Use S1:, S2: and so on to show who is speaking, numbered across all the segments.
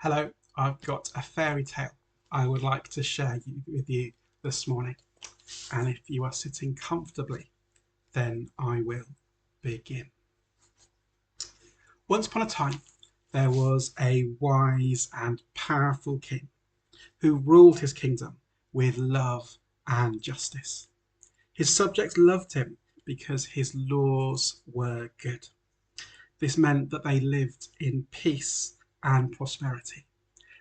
S1: Hello, I've got a fairy tale I would like to share with you this morning. And if you are sitting comfortably, then I will begin. Once upon a time, there was a wise and powerful king who ruled his kingdom with love and justice. His subjects loved him because his laws were good. This meant that they lived in peace and prosperity,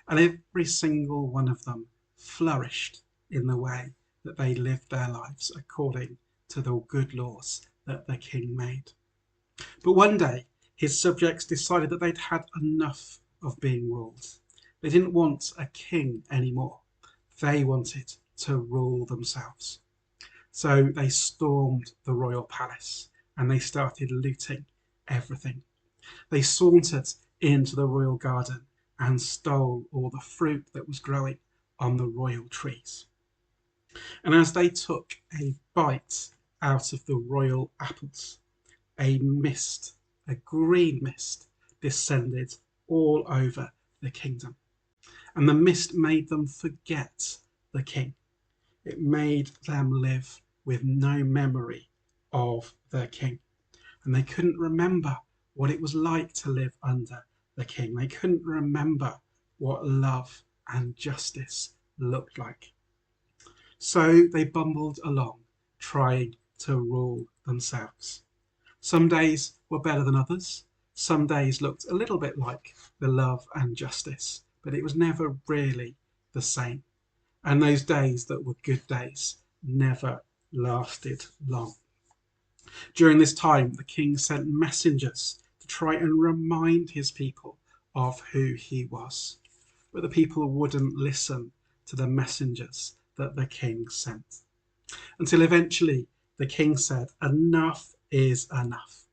S1: and every single one of them flourished in the way that they lived their lives according to the good laws that the king made. But one day, his subjects decided that they'd had enough of being ruled. They didn't want a king anymore. They wanted to rule themselves. So they stormed the royal palace and they started looting everything. They sauntered into the royal garden and stole all the fruit that was growing on the royal trees. And as they took a bite out of the royal apples, a mist, a green mist, descended all over the kingdom. And the mist made them forget the king. It made them live with no memory of their king. And they couldn't remember what it was like to live under the king. They couldn't remember what love and justice looked like. So they bumbled along, trying to rule themselves. Some days were better than others. Some days looked a little bit like the love and justice, but it was never really the same. And those days that were good days never lasted long. During this time, the king sent messengers to try and remind his people of who he was. But the people wouldn't listen to the messengers that the king sent. Until eventually the king said, "Enough is enough."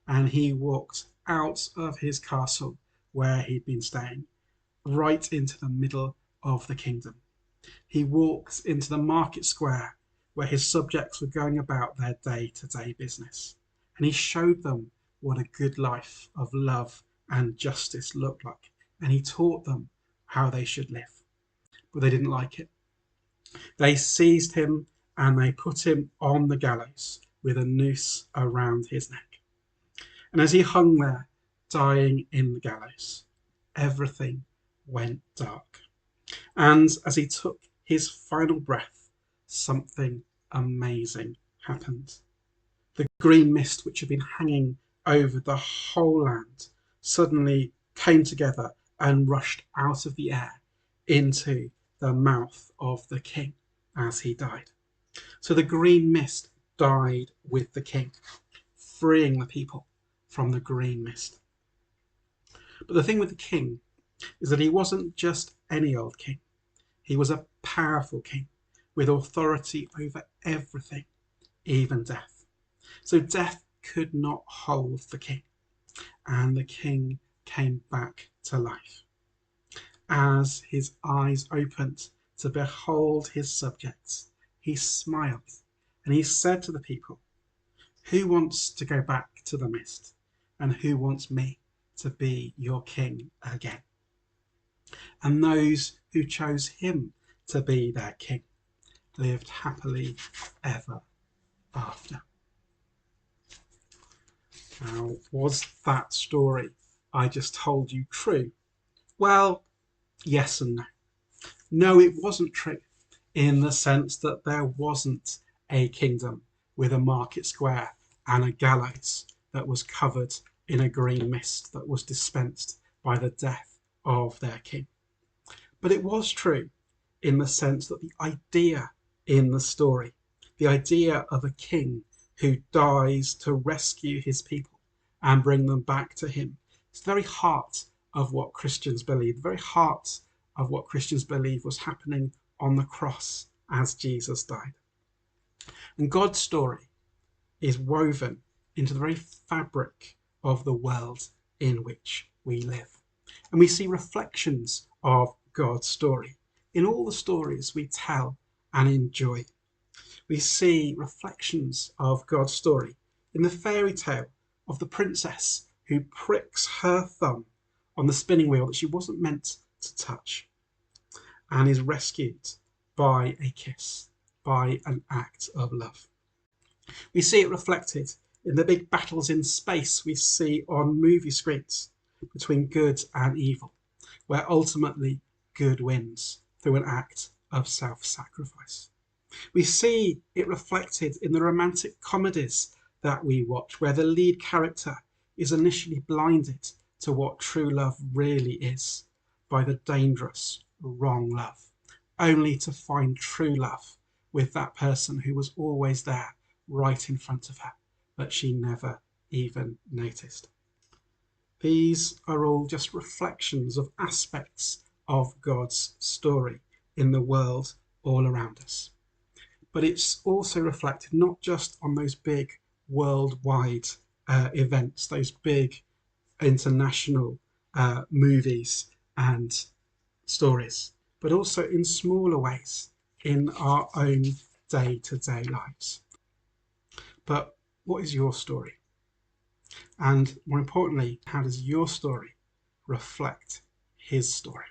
S1: And he walked out of his castle where he'd been staying, right into the middle of the kingdom. He walked into the market square where his subjects were going about their day-to-day business. And he showed them what a good life of love and justice looked like. And he taught them how they should live. But they didn't like it. They seized him and they put him on the gallows with a noose around his neck. And as he hung there, dying in the gallows, everything went dark. And as he took his final breath, something amazing happened. The green mist, which had been hanging over the whole land, suddenly came together and rushed out of the air into the mouth of the king as he died. So the green mist died with the king, freeing the people from the green mist. But the thing with the king is that he wasn't just any old king. He was a powerful king with authority over everything, even death. So death could not hold the king, and the king came back to life. As his eyes opened to behold his subjects, he smiled and he said to the people, "Who wants to go back to the mist? And who wants me to be your king again?" And those who chose him to be their king lived happily ever after. Now, was that story I just told you true? Well, yes and no. No, it wasn't true in the sense that there wasn't a kingdom with a market square and a gallows that was covered in a green mist that was dispensed by the death of their king. But it was true in the sense that the idea in the story, the idea of a king who dies to rescue his people and bring them back to him, it's the very heart of what Christians believe, the very heart of what Christians believe was happening on the cross as Jesus died. And God's story is woven into the very fabric of the world in which we live. And we see reflections of God's story in all the stories we tell and enjoy. We see reflections of God's story in the fairy tale of the princess who pricks her thumb on the spinning wheel that she wasn't meant to touch, and is rescued by a kiss, by an act of love. We see it reflected in the big battles in space we see on movie screens between good and evil, where ultimately good wins through an act of self-sacrifice. We see it reflected in the romantic comedies that we watch, where the lead character is initially blinded to what true love really is by the dangerous, wrong love, only to find true love with that person who was always there, right in front of her, but she never even noticed. These are all just reflections of aspects of God's story in the world all around us. But it's also reflected not just on those big worldwide events, those big international movies and stories, but also in smaller ways in our own day-to-day lives. But what is your story? And more importantly, how does your story reflect his story?